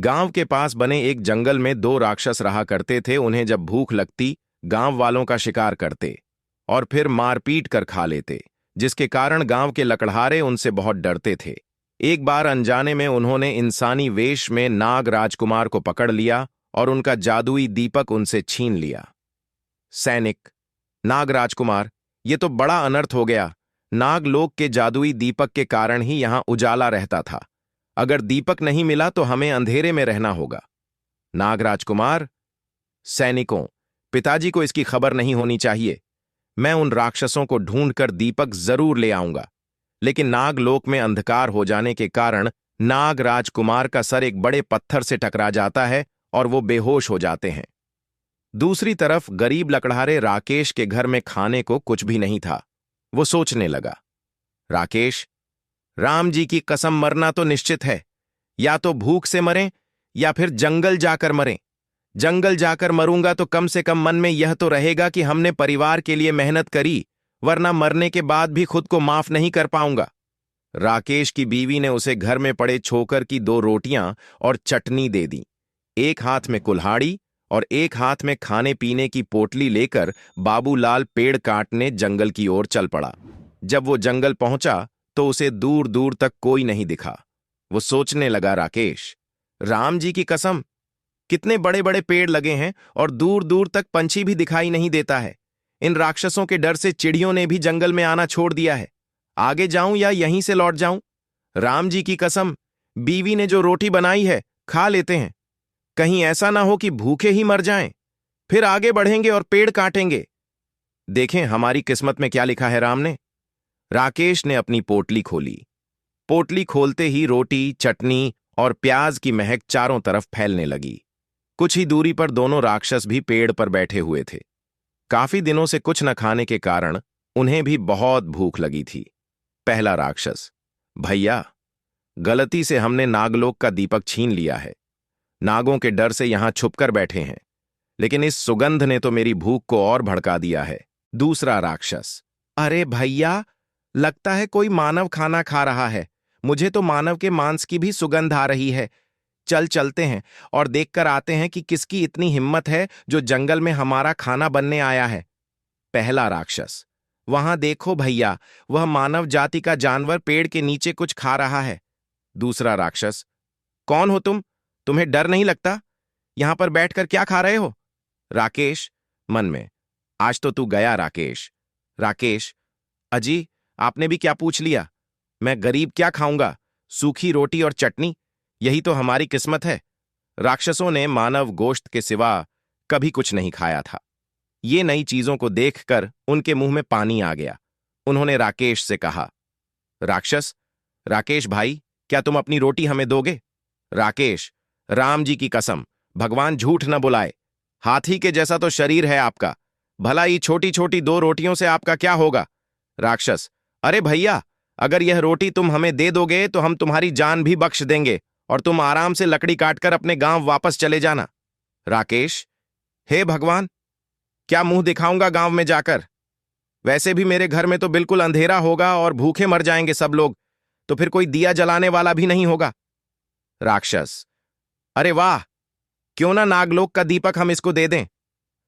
गांव के पास बने एक जंगल में दो राक्षस रहा करते थे। उन्हें जब भूख लगती गांव वालों का शिकार करते और फिर मारपीट कर खा लेते, जिसके कारण गांव के लकड़हारे उनसे बहुत डरते थे। एक बार अनजाने में उन्होंने इंसानी वेश में नाग राजकुमार को पकड़ लिया और उनका जादुई दीपक उनसे छीन लिया। सैनिक: नाग राजकुमार, ये तो बड़ा अनर्थ हो गया। नागलोक के जादुई दीपक के कारण ही यहां उजाला रहता था। अगर दीपक नहीं मिला तो हमें अंधेरे में रहना होगा। नाग राजकुमार: सैनिकों, पिताजी को इसकी खबर नहीं होनी चाहिए। मैं उन राक्षसों को ढूंढकर दीपक जरूर ले आऊंगा। लेकिन नागलोक में अंधकार हो जाने के कारण नाग राजकुमार का सर एक बड़े पत्थर से टकरा जाता है और वो बेहोश हो जाते हैं। दूसरी तरफ गरीब लकड़हारे राकेश के घर में खाने को कुछ भी नहीं था। वो सोचने लगा, राकेश, राम जी की कसम, मरना तो निश्चित है। या तो भूख से मरें या फिर जंगल जाकर मरें। जंगल जाकर मरूंगा तो कम से कम मन में यह तो रहेगा कि हमने परिवार के लिए मेहनत करी, वरना मरने के बाद भी खुद को माफ नहीं कर पाऊंगा। राकेश की बीवी ने उसे घर में पड़े छोकर की 2 रोटियां और चटनी दे दी। एक हाथ में कुल्हाड़ी और एक हाथ में खाने पीने की पोटली लेकर बाबूलाल पेड़ काटने जंगल की ओर चल पड़ा। जब वो जंगल पहुंचा तो उसे दूर दूर तक कोई नहीं दिखा। वो सोचने लगा, राकेश, राम जी की कसम, कितने बड़े बड़े पेड़ लगे हैं और दूर दूर तक पंछी भी दिखाई नहीं देता है। इन राक्षसों के डर से चिड़ियों ने भी जंगल में आना छोड़ दिया है। आगे जाऊं या यहीं से लौट जाऊं? राम जी की कसम, बीवी ने जो रोटी बनाई है खा लेते हैं। कहीं ऐसा ना हो कि भूखे ही मर जाएं। फिर आगे बढ़ेंगे और पेड़ काटेंगे। देखें हमारी किस्मत में क्या लिखा है राम ने। राकेश ने अपनी पोटली खोली। पोटली खोलते ही रोटी, चटनी और प्याज की महक चारों तरफ फैलने लगी। कुछ ही दूरी पर दोनों राक्षस भी पेड़ पर बैठे हुए थे। काफी दिनों से कुछ न खाने के कारण उन्हें भी बहुत भूख लगी थी। पहला राक्षस: भैया, गलती से हमने नागलोक का दीपक छीन लिया है। नागों के डर से यहां छुपकर बैठे हैं, लेकिन इस सुगंध ने तो मेरी भूख को और भड़का दिया है। दूसरा राक्षस: अरे भैया, लगता है कोई मानव खाना खा रहा है। मुझे तो मानव के मांस की भी सुगंध आ रही है। चलते हैं और देखकर आते हैं कि किसकी इतनी हिम्मत है जो जंगल में हमारा खाना बनने आया है। पहला राक्षस: वहां देखो भैया, वह मानव जाति का जानवर पेड़ के नीचे कुछ खा रहा है। दूसरा राक्षस: कौन हो तुम? तुम्हें डर नहीं लगता? यहां पर बैठकर क्या खा रहे हो? राकेश मन में: आज तो तू गया राकेश। राकेश: अजी, आपने भी क्या पूछ लिया? मैं गरीब क्या खाऊंगा? सूखी रोटी और चटनी, यही तो हमारी किस्मत है। राक्षसों ने मानव गोश्त के सिवा कभी कुछ नहीं खाया था। ये नई चीजों को देखकर उनके मुंह में पानी आ गया। उन्होंने राकेश से कहा, राक्षस, राकेश भाई, क्या तुम अपनी रोटी हमें दोगे? राकेश: राम जी की कसम, भगवान झूठ न बुलाए। हाथी के जैसा तो शरीर है आपका, भला ये छोटी छोटी 2 रोटियों से आपका क्या होगा? राक्षस: अरे भैया, अगर यह रोटी तुम हमें दे दोगे तो हम तुम्हारी जान भी बख्श देंगे और तुम आराम से लकड़ी काटकर अपने गांव वापस चले जाना। राकेश: हे भगवान, क्या मुंह दिखाऊंगा गांव में जाकर? वैसे भी मेरे घर में तो बिल्कुल अंधेरा होगा और भूखे मर जाएंगे सब लोग, तो फिर कोई दिया जलाने वाला भी नहीं होगा। राक्षस: अरे वाह, क्यों ना नागलोक का दीपक हम इसको दे दें।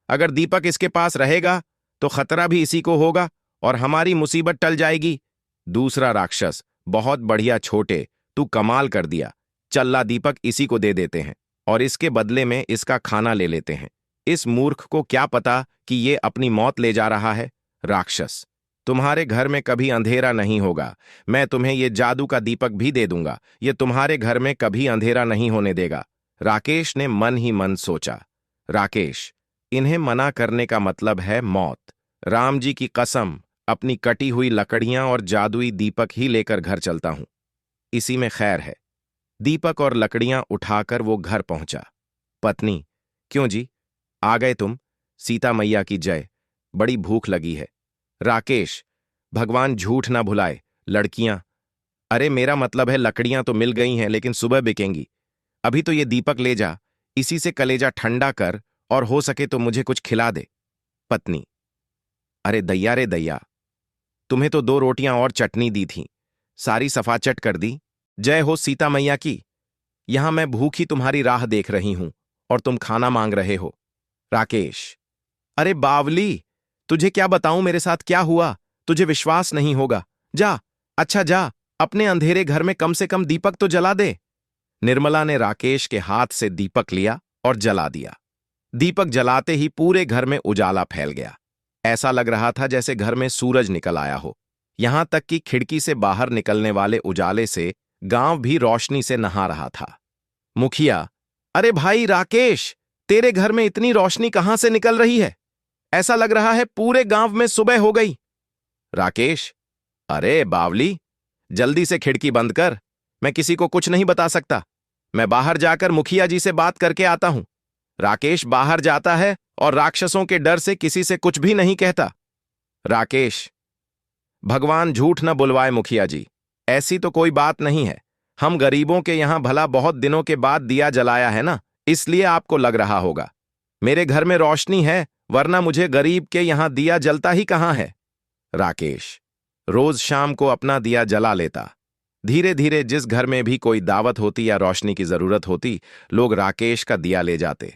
अगर दीपक इसके पास रहेगा तो खतरा भी इसी को होगा और हमारी मुसीबत टल जाएगी। दूसरा राक्षस: बहुत बढ़िया छोटे, तू कमाल कर दिया। चल ला, दीपक इसी को दे देते हैं और इसके बदले में इसका खाना ले लेते हैं। इस मूर्ख को क्या पता कि ये अपनी मौत ले जा रहा है। राक्षस: तुम्हारे घर में कभी अंधेरा नहीं होगा। मैं तुम्हें ये जादू का दीपक भी दे दूंगा, ये तुम्हारे घर में कभी अंधेरा नहीं होने देगा। राकेश ने मन ही मन सोचा, राकेश, इन्हें मना करने का मतलब है मौत। राम जी की कसम, अपनी कटी हुई लकड़ियां और जादुई दीपक ही लेकर घर चलता हूं, इसी में खैर है। दीपक और लकड़ियां उठाकर वो घर पहुंचा। पत्नी: क्यों जी, आ गए तुम? सीता मैया की जय, बड़ी भूख लगी है। राकेश: भगवान झूठ ना भुलाए, लड़कियां। अरे मेरा मतलब है लकड़ियां तो मिल गई हैं, लेकिन सुबह बिकेंगी। अभी तो ये दीपक ले जा, इसी से कलेजा ठंडा कर और हो सके तो मुझे कुछ खिला दे। पत्नी: अरे दैया रे दैया, तुम्हें तो 2 रोटियां और चटनी दी थी, सारी सफाचट कर दी। जय हो सीता मैया की। यहां मैं भूखी तुम्हारी राह देख रही हूं और तुम खाना मांग रहे हो। राकेश, अरे बावली, तुझे क्या बताऊं मेरे साथ क्या हुआ? तुझे विश्वास नहीं होगा। जा, अच्छा जा, अपने अंधेरे घर में कम से कम दीपक तो जला दे। निर्मला ने राकेश के हाथ से दीपक लिया और जला दिया। दीपक जलाते ही पूरे घर में उजाला फैल गया। ऐसा लग रहा था जैसे घर में सूरज निकल आया हो। यहां तक कि खिड़की से बाहर निकलने वाले उजाले से गांव भी रोशनी से नहा रहा था। मुखिया, अरे भाई राकेश, तेरे घर में इतनी रोशनी कहां से निकल रही है? ऐसा लग रहा है पूरे गांव में सुबह हो गई। राकेश, अरे बावली, जल्दी से खिड़की बंद कर। मैं किसी को कुछ नहीं बता सकता। मैं बाहर जाकर मुखिया जी से बात करके आता हूं। राकेश बाहर जाता है और राक्षसों के डर से किसी से कुछ भी नहीं कहता। राकेश, भगवान झूठ न बुलवाए मुखिया जी, ऐसी तो कोई बात नहीं है। हम गरीबों के यहां भला बहुत दिनों के बाद दिया जलाया है ना, इसलिए आपको लग रहा होगा। मेरे घर में रोशनी है, वरना मुझे गरीब के यहां दिया जलता ही कहां है। राकेश रोज शाम को अपना दिया जला लेता। धीरे धीरे जिस घर में भी कोई दावत होती या रोशनी की जरूरत होती, लोग राकेश का दिया ले जाते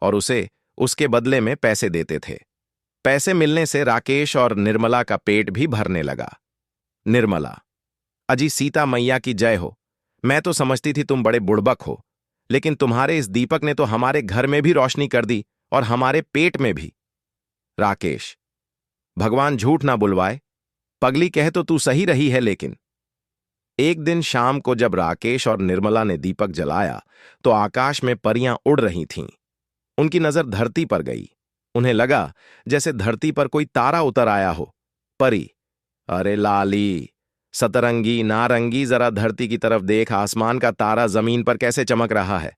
और उसे उसके बदले में पैसे देते थे। पैसे मिलने से राकेश और निर्मला का पेट भी भरने लगा। निर्मला, अजी सीता मैया की जय हो। मैं तो समझती थी तुम बड़े बुड़बक हो, लेकिन तुम्हारे इस दीपक ने तो हमारे घर में भी रोशनी कर दी और हमारे पेट में भी। राकेश, भगवान झूठ ना बुलवाए, पगली कहे तो तू सही रही है। लेकिन एक दिन शाम को जब राकेश और निर्मला ने दीपक जलाया तो आकाश में परियां उड़ रही थीं। उनकी नजर धरती पर गई। उन्हें लगा जैसे धरती पर कोई तारा उतर आया हो। परी, अरे लाली, सतरंगी नारंगी, जरा धरती की तरफ देख, आसमान का तारा जमीन पर कैसे चमक रहा है।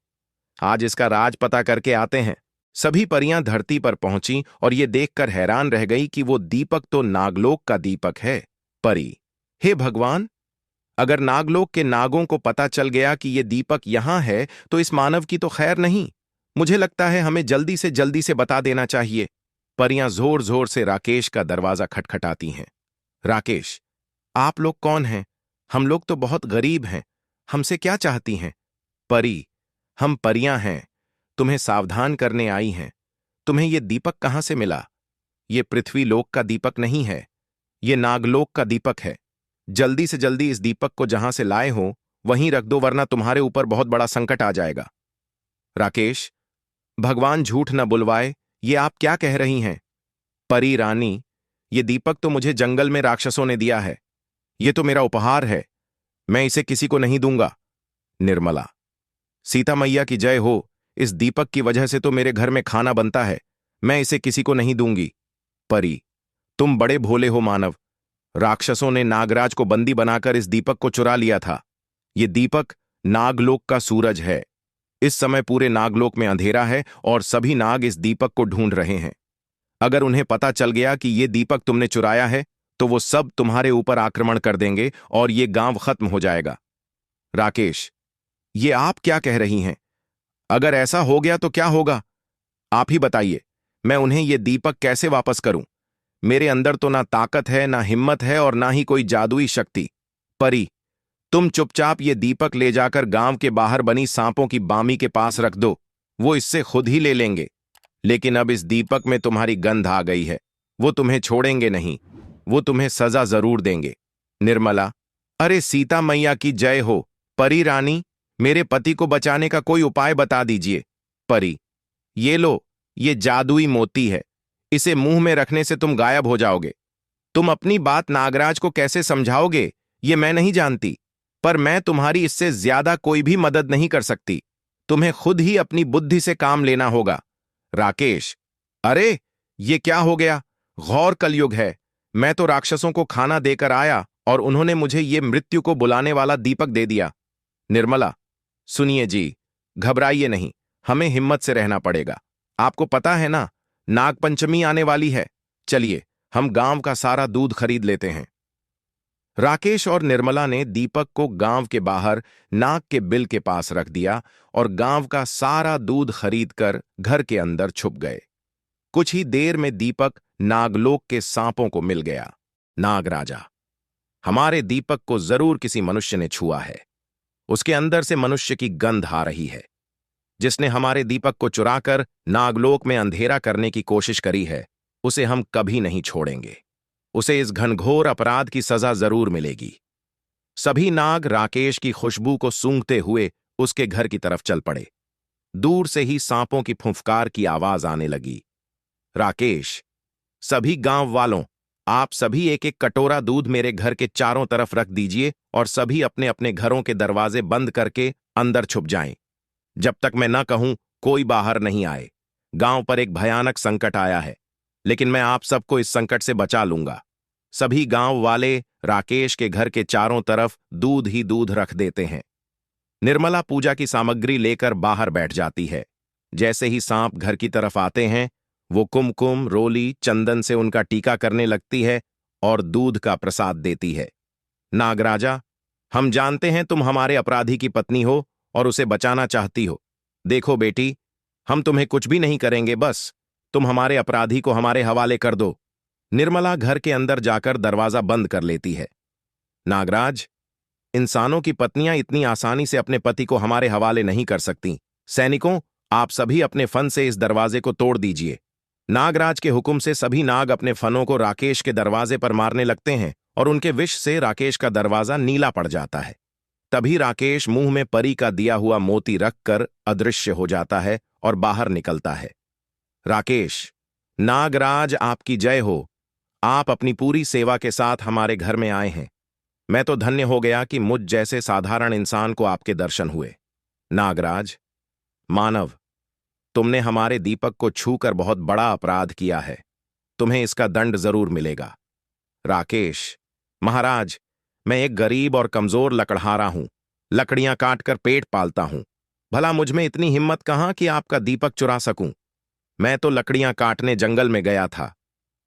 आज इसका राज पता करके आते हैं। सभी परियां धरती पर पहुंची और ये देखकर हैरान रह गई कि वो दीपक तो नागलोक का दीपक है। परी, हे भगवान, अगर नागलोक के नागों को पता चल गया कि ये दीपक यहां है तो इस मानव की तो खैर नहीं। मुझे लगता है हमें जल्दी से बता देना चाहिए। परियां जोर जोर से राकेश का दरवाजा खटखटाती हैं। राकेश, आप लोग कौन हैं? हम लोग तो बहुत गरीब हैं, हमसे क्या चाहती हैं? परी, हम परियां हैं, तुम्हें सावधान करने आई हैं। तुम्हें ये दीपक कहां से मिला? ये पृथ्वी लोक का दीपक नहीं है, ये नागलोक का दीपक है। जल्दी से जल्दी इस दीपक को जहां से लाए हो वहीं रख दो, वरना तुम्हारे ऊपर बहुत बड़ा संकट आ जाएगा। राकेश, भगवान झूठ न बुलवाए, ये आप क्या कह रही हैं? परी रानी, ये दीपक तो मुझे जंगल में राक्षसों ने दिया है। ये तो मेरा उपहार है, मैं इसे किसी को नहीं दूंगा। निर्मला, सीता मैया की जय हो। इस दीपक की वजह से तो मेरे घर में खाना बनता है, मैं इसे किसी को नहीं दूंगी। परी, तुम बड़े भोले हो मानव। राक्षसों ने नागराज को बंदी बनाकर इस दीपक को चुरा लिया था। ये दीपक नागलोक का सूरज है। इस समय पूरे नागलोक में अंधेरा है और सभी नाग इस दीपक को ढूंढ रहे हैं। अगर उन्हें पता चल गया कि ये दीपक तुमने चुराया है तो वो सब तुम्हारे ऊपर आक्रमण कर देंगे और ये गांव खत्म हो जाएगा। राकेश, ये आप क्या कह रही हैं? अगर ऐसा हो गया तो क्या होगा? आप ही बताइए, मैं उन्हें ये दीपक कैसे वापस करूं? मेरे अंदर तो ना ताकत है, ना हिम्मत है और ना ही कोई जादुई शक्ति। परी, तुम चुपचाप ये दीपक ले जाकर गांव के बाहर बनी सांपों की बामी के पास रख दो, वो इससे खुद ही ले लेंगे। लेकिन अब इस दीपक में तुम्हारी गंध आ गई है, वो तुम्हें छोड़ेंगे नहीं, वो तुम्हें सजा जरूर देंगे। निर्मला, अरे सीता मैया की जय हो। परी रानी, मेरे पति को बचाने का कोई उपाय बता दीजिए। परी, ये लो, ये जादुई मोती है, इसे मुंह में रखने से तुम गायब हो जाओगे। तुम अपनी बात नागराज को कैसे समझाओगे ये मैं नहीं जानती, पर मैं तुम्हारी इससे ज्यादा कोई भी मदद नहीं कर सकती। तुम्हें खुद ही अपनी बुद्धि से काम लेना होगा। राकेश, अरे ये क्या हो गया? घोर कलयुग है। मैं तो राक्षसों को खाना देकर आया और उन्होंने मुझे ये मृत्यु को बुलाने वाला दीपक दे दिया। निर्मला, सुनिए जी, घबराइए नहीं, हमें हिम्मत से रहना पड़ेगा। आपको पता है ना, नागपंचमी आने वाली है। चलिए, हम गांव का सारा दूध खरीद लेते हैं। राकेश और निर्मला ने दीपक को गांव के बाहर नाग के बिल के पास रख दिया और गांव का सारा दूध खरीदकर घर के अंदर छुप गए। कुछ ही देर में दीपक नागलोक के सांपों को मिल गया। नागराजा, हमारे दीपक को जरूर किसी मनुष्य ने छुआ है। उसके अंदर से मनुष्य की गंध आ रही है। जिसने हमारे दीपक को चुराकर नागलोक में अंधेरा करने की कोशिश करी है, उसे हम कभी नहीं छोड़ेंगे। उसे इस घनघोर अपराध की सजा जरूर मिलेगी। सभी नाग राकेश की खुशबू को सूंघते हुए उसके घर की तरफ चल पड़े। दूर से ही सांपों की फुंफकार की आवाज आने लगी। राकेश, सभी गांव वालों, आप सभी एक एक कटोरा दूध मेरे घर के चारों तरफ रख दीजिए और सभी अपने अपने घरों के दरवाजे बंद करके अंदर छुप जाएं। जब तक मैं न कहूं, कोई बाहर नहीं आए। गांव पर एक भयानक संकट आया है, लेकिन मैं आप सबको इस संकट से बचा लूंगा। सभी गांव वाले राकेश के घर के चारों तरफ दूध ही दूध रख देते हैं। निर्मला पूजा की सामग्री लेकर बाहर बैठ जाती है। जैसे ही सांप घर की तरफ आते हैं, वो कुमकुम, रोली, चंदन से उनका टीका करने लगती है और दूध का प्रसाद देती है। नागराजा, हम जानते हैं तुम हमारे अपराधी की पत्नी हो और उसे बचाना चाहती हो। देखो बेटी, हम तुम्हें कुछ भी नहीं करेंगे, बस तुम हमारे अपराधी को हमारे हवाले कर दो। निर्मला घर के अंदर जाकर दरवाजा बंद कर लेती है। नागराज, इंसानों की पत्नियां इतनी आसानी से अपने पति को हमारे हवाले नहीं कर सकती। सैनिकों, आप सभी अपने फन से इस दरवाजे को तोड़ दीजिए। नागराज के हुक्म से सभी नाग अपने फनों को राकेश के दरवाजे पर मारने लगते हैं और उनके विष से राकेश का दरवाजा नीला पड़ जाता है। तभी राकेश मुंह में परी का दिया हुआ मोती रखकर अदृश्य हो जाता है और बाहर निकलता है। राकेश, नागराज आपकी जय हो। आप अपनी पूरी सेवा के साथ हमारे घर में आए हैं। मैं तो धन्य हो गया कि मुझ जैसे साधारण इंसान को आपके दर्शन हुए। नागराज, मानव, तुमने हमारे दीपक को छूकर बहुत बड़ा अपराध किया है। तुम्हें इसका दंड जरूर मिलेगा। राकेश, महाराज, मैं एक गरीब और कमजोर लकड़हारा हूं। लकड़ियां काटकर पेट पालता हूं। भला मुझ में इतनी हिम्मत कहां कि आपका दीपक चुरा सकूं। मैं तो लकड़ियां काटने जंगल में गया था।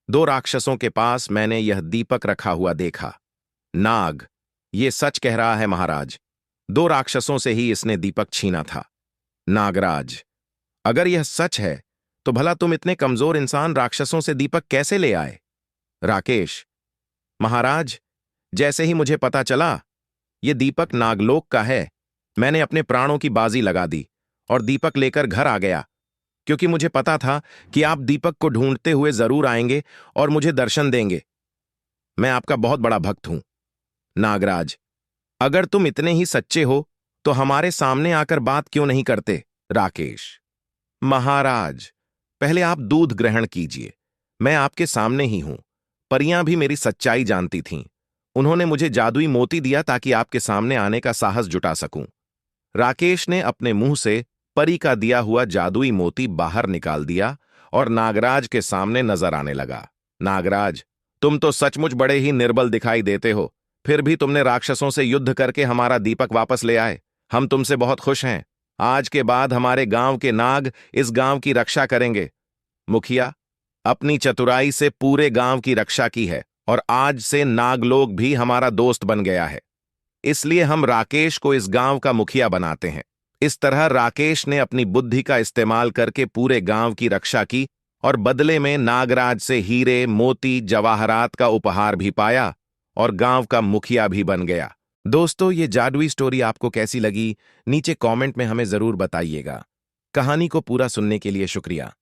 2 राक्षसों के पास मैंने यह दीपक रखा हुआ देखा। नाग, ये सच कह रहा है महाराज। 2 राक्षसों से ही इसने दीपक छीना था। नागराज, अगर यह सच है तो भला तुम इतने कमजोर इंसान राक्षसों से दीपक कैसे ले आए? राकेश, महाराज, जैसे ही मुझे पता चला ये दीपक नागलोक का है, मैंने अपने प्राणों की बाजी लगा दी और दीपक लेकर घर आ गया, क्योंकि मुझे पता था कि आप दीपक को ढूंढते हुए जरूर आएंगे और मुझे दर्शन देंगे। मैं आपका बहुत बड़ा भक्त हूं। नागराज, अगर तुम इतने ही सच्चे हो तो हमारे सामने आकर बात क्यों नहीं करते? राकेश, महाराज, पहले आप दूध ग्रहण कीजिए। मैं आपके सामने ही हूं। परियां भी मेरी सच्चाई जानती थीं। उन्होंने मुझे जादुई मोती दिया ताकि आपके सामने आने का साहस जुटा सकूं। राकेश ने अपने मुंह से परी का दिया हुआ जादुई मोती बाहर निकाल दिया और नागराज के सामने नजर आने लगा। नागराज, तुम तो सचमुच बड़े ही निर्बल दिखाई देते हो, फिर भी तुमने राक्षसों से युद्ध करके हमारा दीपक वापस ले आए। हम तुमसे बहुत खुश हैं। आज के बाद हमारे गांव के नाग इस गांव की रक्षा करेंगे। मुखिया, अपनी चतुराई से पूरे गांव की रक्षा की है और आज से नागलोक भी हमारा दोस्त बन गया है। इसलिए हम राकेश को इस गांव का मुखिया बनाते हैं। इस तरह राकेश ने अपनी बुद्धि का इस्तेमाल करके पूरे गांव की रक्षा की और बदले में नागराज से हीरे, मोती, जवाहरात का उपहार भी पाया और गांव का मुखिया भी बन गया। दोस्तों, ये जादुई स्टोरी आपको कैसी लगी नीचे कमेंट में हमें जरूर बताइएगा। कहानी को पूरा सुनने के लिए शुक्रिया।